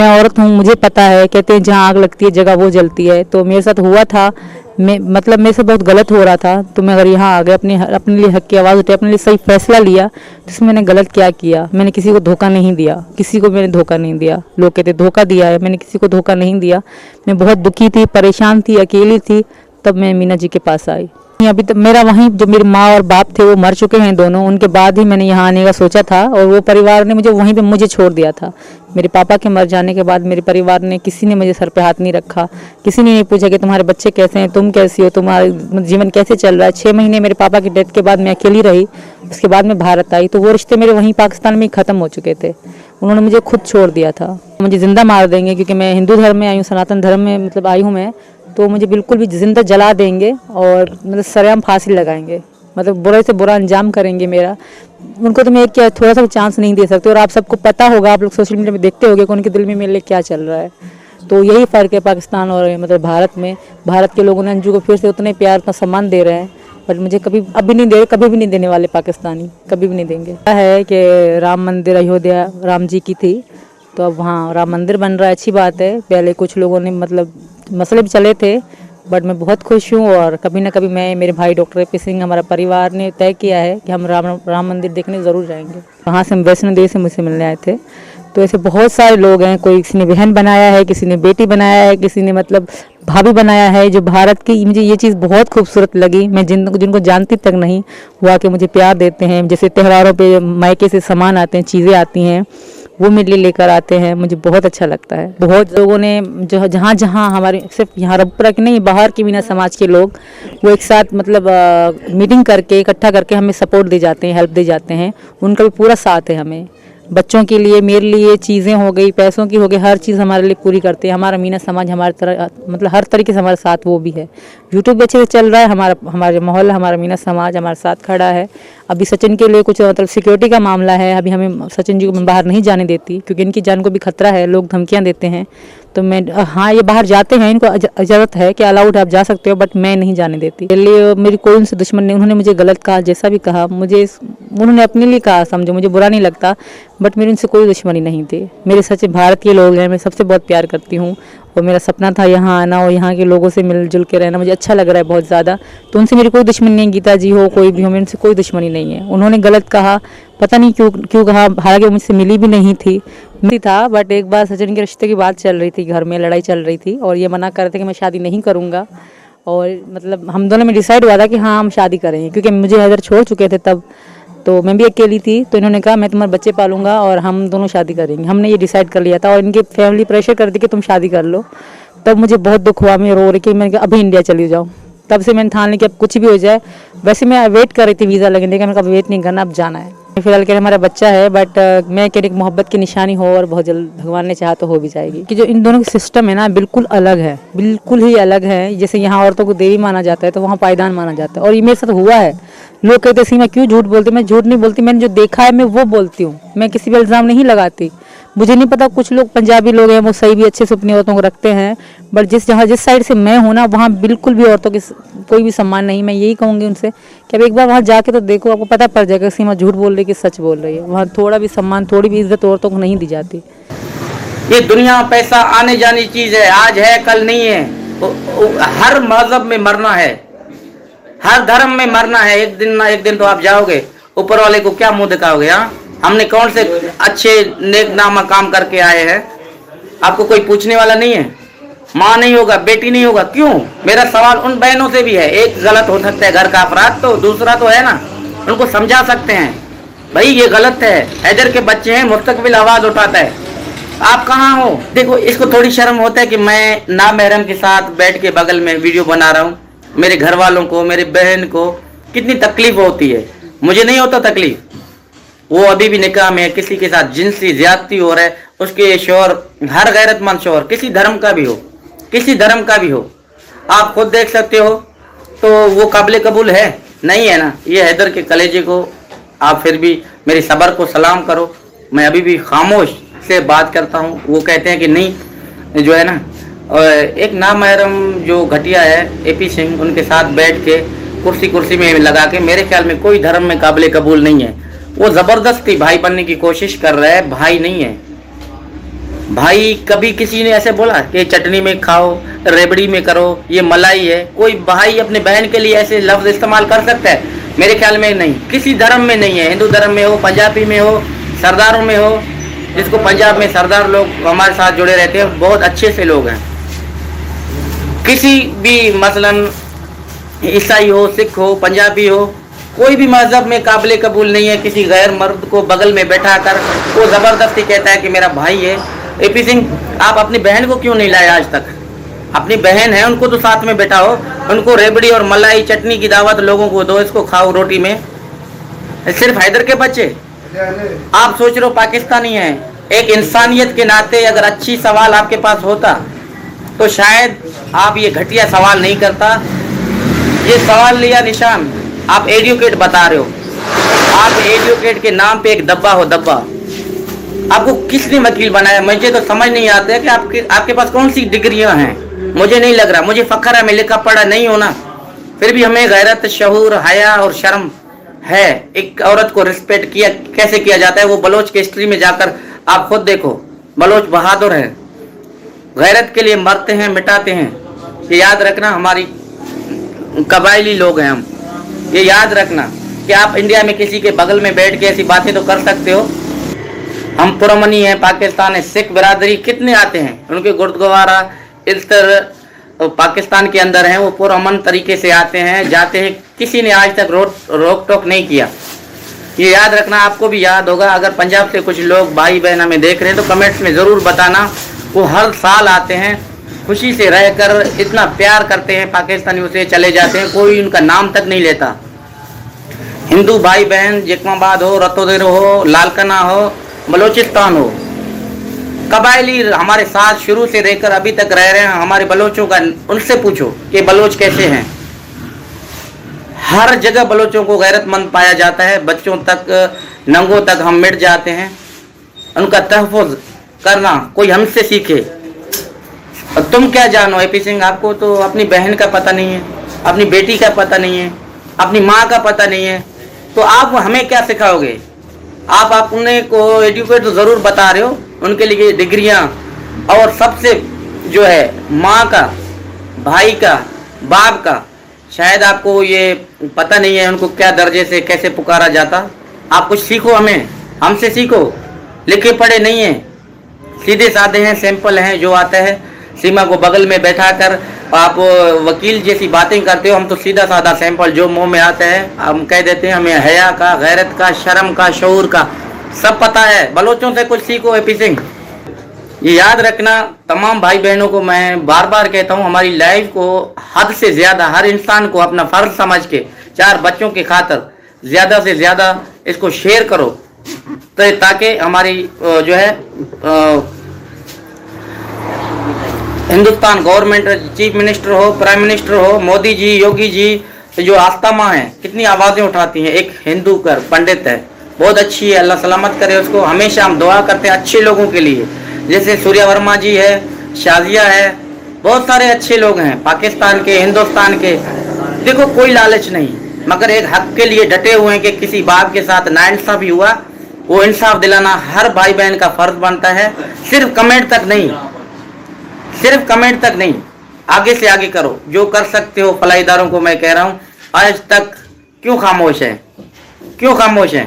मैं औरत हूँ, मुझे पता है, कहते हैं जहाँ आग लगती है जगह वो जलती है। तो मेरे साथ हुआ था, मतलब मेरे से बहुत गलत हो रहा था। तो मैं अगर यहाँ आ गए, अपने लिए हक की आवाज़ उठाई, अपने लिए सही फैसला लिया, तो इसमें मैंने गलत क्या किया? मैंने किसी को धोखा नहीं दिया, किसी को मैंने धोखा नहीं दिया। लोग कहते धोखा दिया है, मैंने किसी को धोखा नहीं दिया। मैं बहुत दुखी थी, परेशान थी, अकेली थी, तब मैं मीना जी के पास आई। अभी तक मेरा वहीं, जो मेरे माँ और बाप थे वो मर चुके हैं दोनों, उनके बाद ही मैंने यहाँ आने का सोचा था, और वो परिवार ने मुझे वहीं पे मुझे छोड़ दिया था। मेरे पापा के मर जाने के बाद मेरे परिवार ने, किसी ने मुझे सर पे हाथ नहीं रखा, किसी ने नहीं पूछा कि तुम्हारे बच्चे कैसे हैं, तुम कैसी हो, तुम्हारा जीवन कैसे चल रहा है। 6 महीने मेरे पापा की डेथ के बाद मैं अकेली रही। उसके बाद मैं भारत आई, तो वो रिश्ते मेरे वहीं पाकिस्तान में ही ख़त्म हो चुके थे। उन्होंने मुझे खुद छोड़ दिया था। मुझे ज़िंदा मार देंगे, क्योंकि मैं हिंदू धर्म में आई हूँ, सनातन धर्म में मतलब आई हूँ मैं। तो मुझे बिल्कुल भी ज़िंदा जला देंगे, और मतलब सरेआम फांसी लगाएंगे, मतलब बुरे से बुरा अंजाम करेंगे मेरा। उनको तो मैं एक क्या थोड़ा सा चांस नहीं दे सकती। और आप सबको पता होगा, आप लोग सोशल मीडिया में देखते होंगे कि उनके दिल में मेरे लिए क्या चल रहा है। तो यही फ़र्क है पाकिस्तान और मतलब भारत में। भारत के लोगों ने अंजू को फिर से उतने प्यार का सम्मान दे रहे हैं, बट मुझे कभी अभी नहीं दे, कभी भी नहीं देने वाले पाकिस्तानी, कभी भी नहीं देंगे। है कि राम मंदिर अयोध्या राम जी की थी, तो अब वहाँ राम मंदिर बन रहा है, अच्छी बात है। पहले कुछ लोगों ने मतलब मसले भी चले थे, बट मैं बहुत खुश हूँ। और कभी ना कभी मैं, मेरे भाई डॉक्टर ए.पी. सिंह, हमारा परिवार ने तय किया है कि हम राम मंदिर देखने ज़रूर जाएंगे। वहाँ से हम वैष्णो देवी से मुझसे मिलने आए थे। तो ऐसे बहुत सारे लोग हैं, कोई किसी ने बहन बनाया है, किसी ने बेटी बनाया है, किसी ने मतलब भाभी बनाया है, जो भारत की। मुझे ये चीज़ बहुत खूबसूरत लगी। मैं जिनको जानती तक नहीं, वो आके मुझे प्यार देते हैं। जैसे त्योहारों पे मायके से सामान आते हैं, चीज़ें आती हैं, वो मेरे लिए लेकर आते हैं, मुझे बहुत अच्छा लगता है। बहुत लोगों ने जो जहाँ जहाँ हमारे, सिर्फ यहाँ रबपुरा के नहीं, बाहर के मीना समाज के लोग, वो एक साथ मतलब मीटिंग करके, इकट्ठा करके हमें सपोर्ट दे जाते हैं, हेल्प दे जाते हैं। उनका भी पूरा साथ है हमें। बच्चों के लिए, मेरे लिए चीज़ें हो गई, पैसों की हो गई, हर चीज़ हमारे लिए पूरी करते हैं। हमारा मीना समाज हमारे तरह मतलब हर तरीके से हमारे साथ वो भी है। यूट्यूब भी अच्छे से चल रहा है, हमारे मोहल्ला, हमारा मीना समाज हमारे साथ खड़ा है। अभी सचिन के लिए कुछ मतलब सिक्योरिटी का मामला है, अभी हमें सचिन जी को मैं बाहर नहीं जाने देती, क्योंकि इनकी जान को भी खतरा है, लोग धमकियाँ देते हैं। तो मैं, हाँ ये बाहर जाते हैं, इनको इजाज़त है कि अलाउड है, आप जा सकते हो, बट मैं नहीं जाने देती। इसलिए मेरी कोई उनसे दुश्मन नहीं। उन्होंने मुझे गलत कहा, जैसा भी कहा, मुझे उन्होंने अपने लिए कहा, समझो मुझे बुरा नहीं लगता, बट मेरी उनसे कोई दुश्मनी नहीं थी। मेरे सच भारत के लोग हैं, मैं सबसे बहुत प्यार करती हूँ, और मेरा सपना था यहाँ आना और यहाँ के लोगों से मिलजुल के रहना। मुझे अच्छा लग रहा है बहुत ज़्यादा। तो उनसे मेरी कोई दुश्मनी नहीं, गीता जी हो, कोई भी हो, मेरे उनसे कोई दुश्मनी नहीं है। उन्होंने गलत कहा, पता नहीं क्यों कहा, हालांकि मुझसे मिली भी नहीं थी था। बट एक बार सचिन के रिश्ते की बात चल रही थी, घर में लड़ाई चल रही थी, और ये मना कर रहे थे कि मैं शादी नहीं करूँगा। और मतलब हम दोनों में डिसाइड हुआ था कि हाँ हम शादी करेंगे, क्योंकि मुझे हैदर छोड़ चुके थे तब, तो मैं भी अकेली थी। तो इन्होंने कहा मैं तुम्हारे बच्चे पालूंगा और हम दोनों शादी करेंगे। हमने ये डिसाइड कर लिया था, और इनकी फैमिली प्रेशर कर दी कि तुम शादी कर लो। तब मुझे बहुत दुख हुआ, मैं रो रही कि मैंने कहा अभी इंडिया चली जाऊँ। तब से मैंने ठान लिया कि अब कुछ भी हो जाए। वैसे मैं वेट कर रही थी वीज़ा लगने का, मैंने कहा वेट नहीं करना, अब जाना है। फिलहाल के हमारा बच्चा है, बट मैं कह रही मोहब्बत की निशानी हो, और बहुत जल्द भगवान ने चाहा तो हो भी जाएगी। कि जो इन दोनों का सिस्टम है ना, बिल्कुल अलग है, बिल्कुल ही अलग है। जैसे यहाँ औरतों को देवी माना जाता है, तो वहाँ पायदान माना जाता है, और ये मेरे साथ हुआ है। लोग कहते हैं सीमा क्यों झूठ बोलती, मैं झूठ नहीं बोलती, मैंने जो देखा है मैं वो बोलती हूँ, मैं किसी भी इल्ज़ाम नहीं लगाती। मुझे नहीं पता, कुछ लोग पंजाबी लोग हैं वो सही भी अच्छे से अपनी औरतों को रखते हैं, बट जिस साइड से मैं हूँ ना, वहाँ बिल्कुल भी औरतों की कोई भी सम्मान नहीं। मैं यही कहूँगी उनसे कि अब एक बार वहाँ जाके तो देखो, आपको पता पड़ जाएगा सीमा झूठ बोल रही है कि सच बोल रही है। वहाँ थोड़ा भी सम्मान, थोड़ी भी इज्जत औरतों को नहीं दी जाती। ये दुनिया पैसा आने जाने चीज है, आज है कल नहीं है। हर मजहब में मरना है, हर धर्म में मरना है। एक दिन ना एक दिन तो आप जाओगे, ऊपर वाले को क्या मुंह दिखाओगे? हाँ, हमने कौन से अच्छे नेकनामा काम करके आए हैं, आपको कोई पूछने वाला नहीं है। माँ नहीं होगा, बेटी नहीं होगा, क्यों? मेरा सवाल उन बहनों से भी है। एक गलत हो सकता है घर का अपराध, तो दूसरा तो है ना, उनको समझा सकते हैं भाई ये गलत है। हैदर के बच्चे हैं, मुस्तकबिल आवाज उठाता है, आप कहाँ हो? देखो, इसको थोड़ी शर्म होता है कि मैं नामहरम के साथ बैठ के बगल में वीडियो बना रहा हूँ। मेरे घर वालों को, मेरे बहन को कितनी तकलीफ होती है, मुझे नहीं होता तकलीफ। वो अभी भी निकाह में, किसी के साथ जिनसी ज्यादती हो रहा है, उसके शोहर, हर गैरतमंद शोहर, किसी धर्म का भी हो, किसी धर्म का भी हो, आप खुद देख सकते हो। तो वो काबिल कबूल है? नहीं है ना। ये हैदर के कलेजे को आप फिर भी मेरी सब्र को सलाम करो। मैं अभी भी खामोश से बात करता हूँ। वो कहते हैं कि नहीं, जो है ना, एक नामहरम जो घटिया है ए.पी. सिंह, उनके साथ बैठ के कुर्सी में लगा के, मेरे ख्याल में कोई धर्म में काबिल कबूल नहीं है। वो जबरदस्ती भाई बनने की कोशिश कर रहा है, भाई नहीं है। भाई कभी किसी ने ऐसे बोला कि चटनी में खाओ, रेबड़ी में करो, ये मलाई है? कोई भाई अपने बहन के लिए ऐसे लफ्ज इस्तेमाल कर सकता है? मेरे ख्याल में नहीं, किसी धर्म में नहीं है। हिंदू धर्म में हो, पंजाबी में हो, सरदारों में हो, जिसको पंजाब में सरदार लोग हमारे साथ जुड़े रहते हैं, बहुत अच्छे से लोग हैं। किसी भी मसलन ईसाई हो, सिख हो, पंजाबी हो, कोई भी मजहब में काबिल कबूल नहीं है किसी गैर मर्द को बगल में बैठा कर वो जबरदस्ती कहता है कि मेरा भाई है। एपी सिंह, आप अपनी बहन को क्यों नहीं लाए आज तक? अपनी बहन है, उनको तो साथ में बैठाओ, उनको रेबड़ी और मलाई चटनी की दावत लोगों को दो, इसको खाओ रोटी में। सिर्फ हैदर के बच्चे आप सोच रहे हो पाकिस्तानी है? एक इंसानियत के नाते अगर अच्छी सवाल आपके पास होता तो शायद आप ये घटिया सवाल नहीं करता। ये सवाल लिया निशान, आप एजुकेट बता रहे हो, आप एजुकेट के नाम पे एक दब्बा हो, दब्बा। आपको किसने वकील बनाया? मुझे तो समझ नहीं आता है कि आपके पास कौन सी डिग्रियां हैं। मुझे नहीं लग रहा, मुझे फख्र है मैं लिखा पढ़ा नहीं होना, फिर भी हमें गैरत, शऊर, हया और शर्म है। एक औरत को रिस्पेक्ट किया कैसे किया जाता है, वो बलोच की हिस्ट्री में जाकर आप खुद देखो। बलोच बहादुर है, गैरत के लिए मरते हैं, मिटाते हैं। ये याद रखना, हमारी कबायली लोग हैं हम। ये याद रखना कि आप इंडिया में किसी के बगल में बैठ के ऐसी बातें तो कर सकते हो। हम पुरमनी हैं, पाकिस्तान है, सिख बिरादरी कितने आते हैं, उनके गुरुद्वारा इस तरह पाकिस्तान के अंदर हैं, वो पुरअमन तरीके से आते हैं, जाते हैं, किसी ने आज तक रोक टोक नहीं किया। ये याद रखना, आपको भी याद होगा। अगर पंजाब से कुछ लोग भाई बहन हमें देख रहे हैं तो कमेंट्स में ज़रूर बताना। वो हर साल आते हैं, खुशी से रहकर इतना प्यार करते हैं पाकिस्तानियों से, चले जाते हैं, कोई उनका नाम तक नहीं लेता। हिंदू भाई बहन जैकमाबाद हो, रतोदेर हो, लालकना हो, बलोचिस्तान हो, कबायली हमारे साथ शुरू से रहकर अभी तक रह रहे हैं। हमारे बलोचों का उनसे पूछो कि बलोच कैसे हैं। हर जगह बलोचों को गैरतमंद पाया जाता है, बच्चों तक, नंगों तक हम मिट जाते हैं। उनका तहफ़्फ़ुज़ करना कोई हमसे सीखे। और तुम क्या जानो एपी सिंह, आपको तो अपनी बहन का पता नहीं है, अपनी बेटी का पता नहीं है, अपनी माँ का पता नहीं है, तो आप हमें क्या सिखाओगे? आप अपने को एजुकेट तो ज़रूर बता रहे हो, उनके लिए डिग्रियां, और सबसे जो है माँ का, भाई का, बाप का, शायद आपको ये पता नहीं है उनको क्या दर्जे से कैसे पुकारा जाता। आप कुछ सीखो, हमें हमसे सीखो। लिखे पढ़े नहीं हैं, सीधे साधे हैं, सिंपल हैं। जो आता है सीमा को बगल में बैठा कर आप वकील जैसी बातें करते हो, हम तो सीधा साधा सिंपल जो मुंह में आता है हम कह देते हैं। हमें हया का, गैरत का, शर्म का, शऊर का सब पता है। बलोचों से कुछ सीखो एपी सिंह। ये याद रखना, तमाम भाई बहनों को मैं बार बार कहता हूँ, हमारी लाइफ को हद से ज़्यादा हर इंसान को अपना फ़र्ज समझ के 4 बच्चों की खातर ज़्यादा से ज़्यादा इसको शेयर करो, तो ताकि हमारी जो है हिंदुस्तान गवर्नमेंट, चीफ मिनिस्टर हो, प्राइम मिनिस्टर हो, मोदी जी, योगी जी, जो आस्था माँ है, कितनी आवाज़ें उठाती हैं। एक हिंदू कर पंडित है, बहुत अच्छी है, अल्लाह सलामत करे उसको। हमेशा हम दुआ करते हैं अच्छे लोगों के लिए, जैसे सूर्या वर्मा जी है, शाजिया है, बहुत सारे अच्छे लोग हैं पाकिस्तान के, हिंदुस्तान के। देखो कोई लालच नहीं, मगर एक हक के लिए डटे हुए हैं कि किसी बाप के साथ नाइंसाफी हुआ, वो इंसाफ दिलाना हर भाई बहन का फर्ज बनता है। सिर्फ कमेंट तक नहीं, सिर्फ कमेंट तक नहीं, आगे से आगे करो जो कर सकते हो। फलाई इदारों को मैं कह रहा हूँ, आज तक क्यों खामोश है? क्यों खामोश है?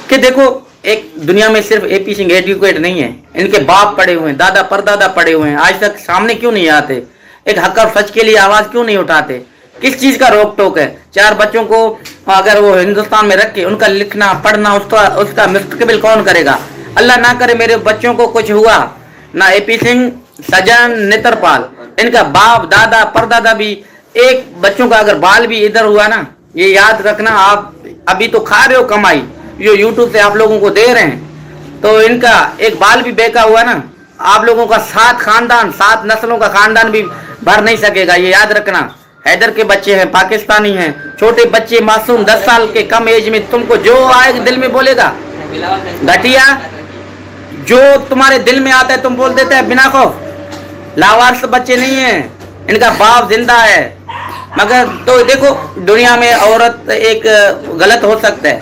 कि देखो एक दुनिया में सिर्फ एपी सिंह एजुकेट नहीं है, इनके बाप पढ़े हुए हैं, दादा परदादा पढ़े हुए हैं, आज तक सामने क्यों नहीं आते? एक हक और सच के लिए आवाज क्यों नहीं उठाते? किस चीज का रोक टोक है? 4 बच्चों को अगर वो हिंदुस्तान में रख के उनका लिखना पढ़ना उसका मुस्तकबिल कौन करेगा? अल्लाह ना करे मेरे बच्चों को कुछ हुआ, ना एपी सिंह, सजन, नेत्रपाल, इनका बाप दादा परदादा भी, एक बच्चों का अगर बाल भी इधर हुआ ना, ये याद रखना, आप अभी तो खा रहे हो कमाई जो यूट्यूब से आप लोगों को दे रहे हैं, तो इनका एक बाल भी बेका हुआ ना, आप लोगों का 7 खानदान, 7 नस्लों का खानदान भी भर नहीं सकेगा। ये याद रखना। हैदर के बच्चे हैं, पाकिस्तानी हैं, छोटे बच्चे मासूम 10 साल के कम एज में तुमको जो आए दिल में बोलेगा, घटिया जो तुम्हारे दिल में आता है तुम बोल देते हैं बिना खौफ। लावारिस बच्चे नहीं हैं, इनका बाप जिंदा है। मगर तो देखो दुनिया में औरत एक गलत हो सकता है,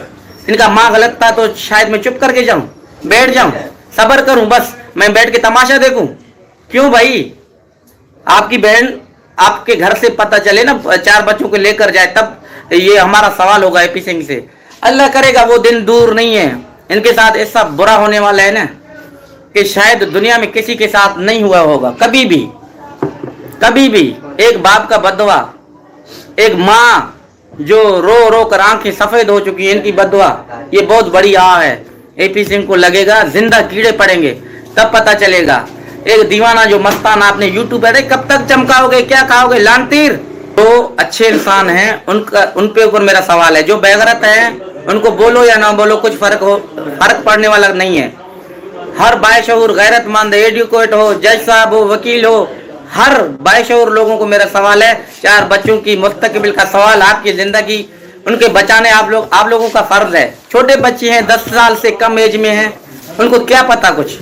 इनका माँ गलत था तो शायद मैं चुप करके जाऊं, बैठ जाऊं, सब्र करूं बस। मैं बैठ के तमाशा देखूं? क्यों भाई? आपकी बहन आपके घर से पता चले ना, 4 बच्चों को लेकर जाए, तब ये हमारा सवाल होगा एपी सिंह से। अल्लाह करेगा वो दिन दूर नहीं है, इनके साथ ऐसा बुरा होने वाला है ना कि शायद दुनिया में किसी के साथ नहीं हुआ होगा कभी भी। कभी भी एक बाप का बदवा, एक माँ जो रो रो कर आंखें सफेद हो चुकी है, इनकी बदवा, ये बहुत बड़ी आह है। एपी सिंह को लगेगा जिंदा कीड़े पड़ेंगे, तब पता चलेगा। एक दीवाना जो मस्ताना आपने यूट्यूब पे, कब तक चमकाओगे, क्या खाओगे लानतीर? तो अच्छे इंसान हैं, उनके ऊपर मेरा सवाल है। जो बेगैरत है उनको बोलो या ना बोलो कुछ फर्क पड़ने वाला नहीं है। हर बाशऊर गैरतमंद, एडुकेट हो, जज साहब हो, वकील हो, हर बाशऊर लोगों को मेरा सवाल है, 4 बच्चों की मुस्तकबिल का सवाल, आपकी जिंदगी उनके बचाने आप लोगों का फर्ज है। छोटे बच्चे हैं, 10 साल से कम एज में हैं, उनको क्या पता कुछ।